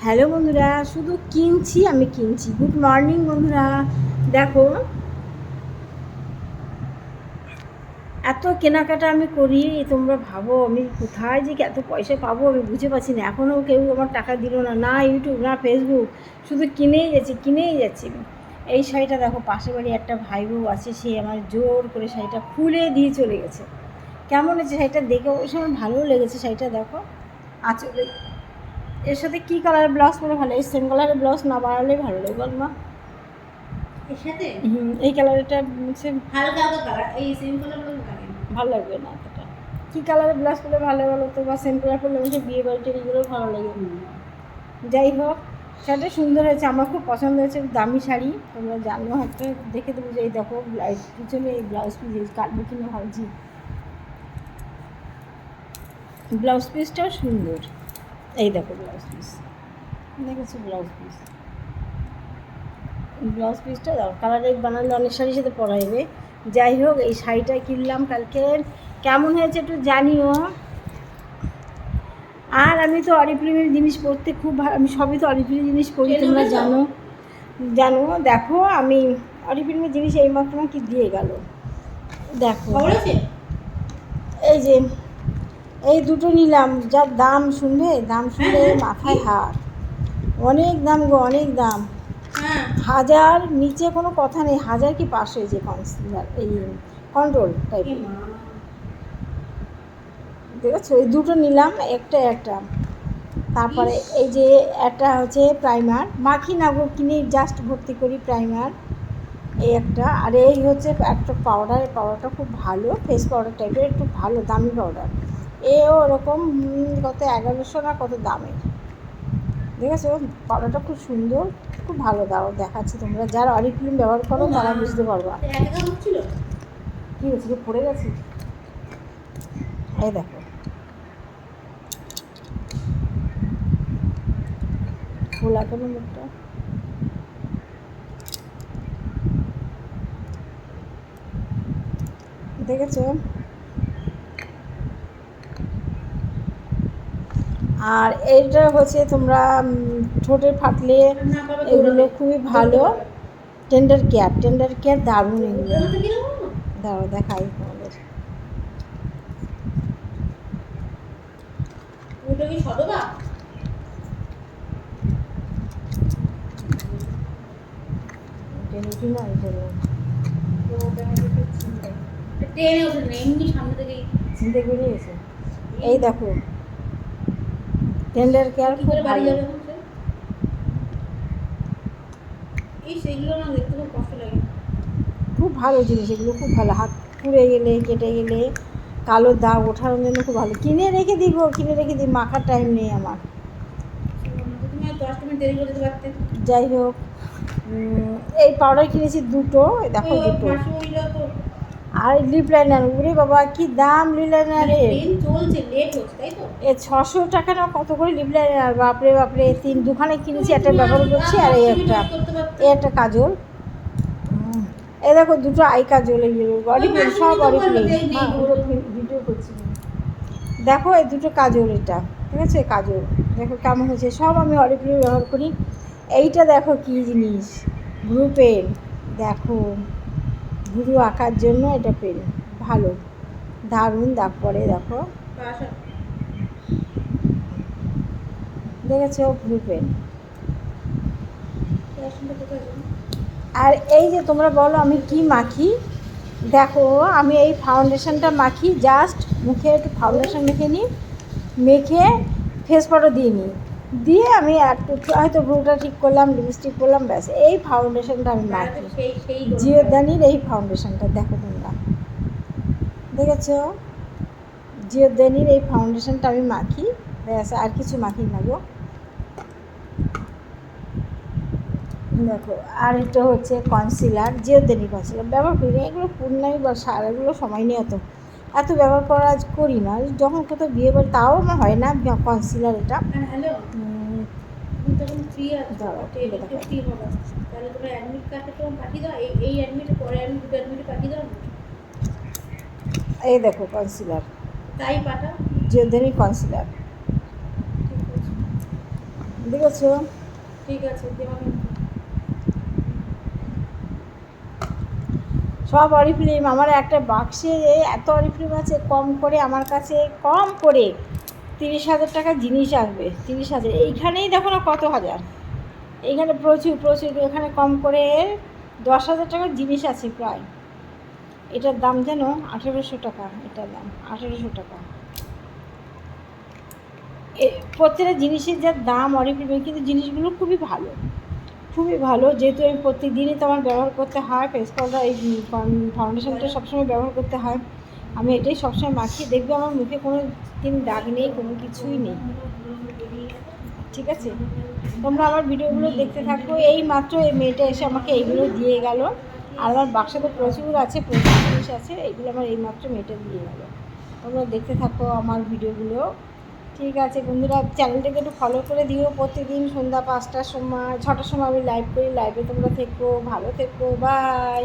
Hello বন্ধুরা, শুধু আমি কিনছি। গুড মর্নিং বন্ধুরা। দেখো, এত কেনাকাটা আমি করি, তোমরা ভাবো আমি কোথায় যে এত পয়সা পাবো আমি বুঝে পাচ্ছি না। এখনও কেউ আমার টাকা দিল না, না ইউটিউব না ফেসবুক, শুধু কিনেই যাচ্ছি। এই শাড়িটা দেখো, পাশের বাড়ি একটা ভাই বউ আছে, সে আমার জোর করে শাড়িটা খুলে দিয়ে চলে গেছে। কেমন হয়েছে শাড়িটা দেখে ওই সময় ভালোও লেগেছে। শাড়িটা দেখো, আঁচলে এর সাথে কী কালারের ব্লাউজ পরে ভালো, এই সেম কালারের ব্লাউজ না বানালেই ভালো লাগে বল মা। এর সাথে এই কালারটা হচ্ছে হালকা হালকা কালার, এই সেম কালার ভালো লাগবে না এতটা। কী কালারের ব্লাউজ পরলে ভালো বলো তো, বা সেম কালার পরলে আমাকে বিয়ে বাড়িতে এগুলো ভালো লাগে। যাই হোক, শাড়িটা সুন্দর হয়েছে, আমার খুব পছন্দ হয়েছে। দামি শাড়ি, তোমরা জানো হয়তো, দেখে দেবো যে এই দেখো পিছনে এই ব্লাউজ পিস কাটবো কিনে ভাবছি। ব্লাউজ পিসটাও সুন্দর, এই দেখো ব্লাউজ পিস, দেখেছো ব্লাউজ পিসটা দাও, কালারের বানালে অনেক শাড়ির সাথে পরা যাবে। যাই হোক, এই শাড়িটা কিনলাম কালকে, কেমন হয়েছে একটু জানিও। আর আমি তো অরিফ্লেমের জিনিস পরতে খুব ভালো, আমি সবই তো অরিফ্লেমের জিনিস পরি, তোমরা জানো। দেখো, আমি অরিফ্লেমের জিনিস এইমাত্র আমাকে দিয়ে গেল। দেখো এই যে এই দুটো নিলাম, যার দাম শুনবে, মাথায় হাত, অনেক দাম গো, অনেক দাম। 1000 নিচে কোনো কথা নেই, 1000 কি পাস হয়েছে কনসিলার, এই কন্ট্রোল টাইপের। দেখেছো, এই দুটো নিলাম, একটা। তারপরে এই যে একটা হচ্ছে প্রাইমার, মাখি না গো, কিনে জাস্ট ভর্তি করি প্রাইমার, এই একটা। আর এই হচ্ছে একটা পাউডার, এই পাউডারটা খুব ভালো, ফেস পাউডার টাইপের, একটু ভালো দামি পাউডার। এও ওরকম কত 1100 না কত দামের। দেখেছো, পাউডারটা খুব সুন্দর, খুব ভালো। দাও দেখাচ্ছি, তোমরা যারা অরিফ্লেম ব্যবহার করো তারা বুঝতে পারবা। কী হয়েছে, পড়ে গেছে, এই দেখো খোলা কেন মুখটা। দেখেছো, আর এইটা হচ্ছে তোমরা ঠোঁটে ফাটলে এগুলো খুবই ভালো। টেন্ডার কেয়ার দারুণ এগুলো। দাঁড়াও দেখাই তোমাদের। চিন্তা করে এসে এই দেখো, টেন্ডার কেয়ার খুব ভালো। খুব ভালো জিনিস এগুলো, খুব ভালো। হাত পুড়ে গেলে, কেটে গেলে, কালো দাগ ওঠার জন্য খুব ভালো। কিনে রেখে দিই, মাখার টাইম নেই আমার। যাই হোক, এই পাউডার কিনেছি দুটো, দেখো দুটো। আর লিপ লাইনার, ওরে বাবা কি দাম লিপ লাইনারের, এ 600 টাকা না কত করে লিপ লাইনার, বাপরে বাপরে। দুখানে কিনেছি, একটা ব্যবহার করছি, আর এই একটা কাজল। এই দেখো দুটো আই কাজল, এইগুলো অরিফ্লেম, সব অরিফ্লেম। ভিডিও করছি, দেখো এই দুটো কাজল, এটা ঠিক আছে কাজল, দেখো কেমন হয়েছে, সব আমি অরিফ্লেম ব্যবহার করি। এইটা দেখো কী জিনিস, ব্লু পেন, দেখো ভুরু আঁকার জন্য এটা পেন, ভালো, দারুণ দাগ পড়ে, দেখো দেখেছো ব্লু পেন। আর এই যে তোমরা বলো আমি কি মাখি, দেখো আমি এই ফাউন্ডেশনটা মাখি, জাস্ট মুখে একটু ফাউন্ডেশন মেখে নিই, মেখে ফেস পাউডার দিয়ে আমি একটু হয়তো ভ্রুটা ঠিক করলাম, লিপস্টিক করলাম, ব্যাস। এই ফাউন্ডেশনটা আমি মাখি, জিওদানির এই ফাউন্ডেশনটা, দেখো তোমরা দেখেছো, জিওদানির এই ফাউন্ডেশনটা আমি মাখি, ব্যাস, আর কিছু মাখি না গো। দেখো, আর এটা হচ্ছে কনসিলার, জিওদানি কনসিলার ব্যবহার করি না, এগুলো পূর্ণাই বা সারা, এগুলো সময় নিয়ে এত ব্যবহার করি না। যখন কোথাও বিয়ে বাড়ি, তাও আমার হয় না কনসিলার এটা। এই দেখো কনসিলার, জিওদানি কনসিলার, দেখেছো? ঠিক আছে, দেওয়া কিন্তু। সব অরিফ্লেম আমার একটা বাক্সে এত অরিফ্লেম আছে, কম করে আমার কাছে কম করে 30,000 টাকার জিনিস আসবে। 30,000 এইখানেই দেখো না কত হাজার, এইখানে প্রচুর প্রচুর, এখানে কম করে 10,000 টাকার জিনিস আছে প্রায়। এটার দাম যেন 1800 টাকা, এটার দাম 1800 টাকা। প্রত্যেকটা জিনিসের যা দাম অরিফ্লেমে, কিন্তু জিনিসগুলো খুবই ভালো, খুবই ভালো। যেহেতু আমি প্রত্যেকদিনই তো আমার ব্যবহার করতে হয় ফেস পাউডার, এই ফাউন্ডেশনটা সবসময় ব্যবহার করতে হয়। আমি এটাই সবসময় মাখি, দেখবে আমার মুখে কোনো দিন দাগ নেই, কোনো কিছুই নেই। ঠিক আছে, তোমরা আমার ভিডিওগুলো দেখতে থাকো। এই মাত্র এই মেয়েটা এসে আমাকে এইগুলো দিয়ে গেল, আর আমার বাক্সাতে প্রচুর আছে, প্রচুর জিনিস আছে, এইগুলো আমার এই মাত্র মেয়েটা দিয়ে গেল। তোমরা দেখতে থাকো আমার ভিডিওগুলো। ঠিক আছে বন্ধুরা, চ্যানেলটাকে একটু ফলো করে দিও। প্রতিদিন সন্ধ্যা 5টার সময় 6টার সময় আমি লাইভ করি, লাইভে তোমরা থেকো, ভালো থেকো, বাই।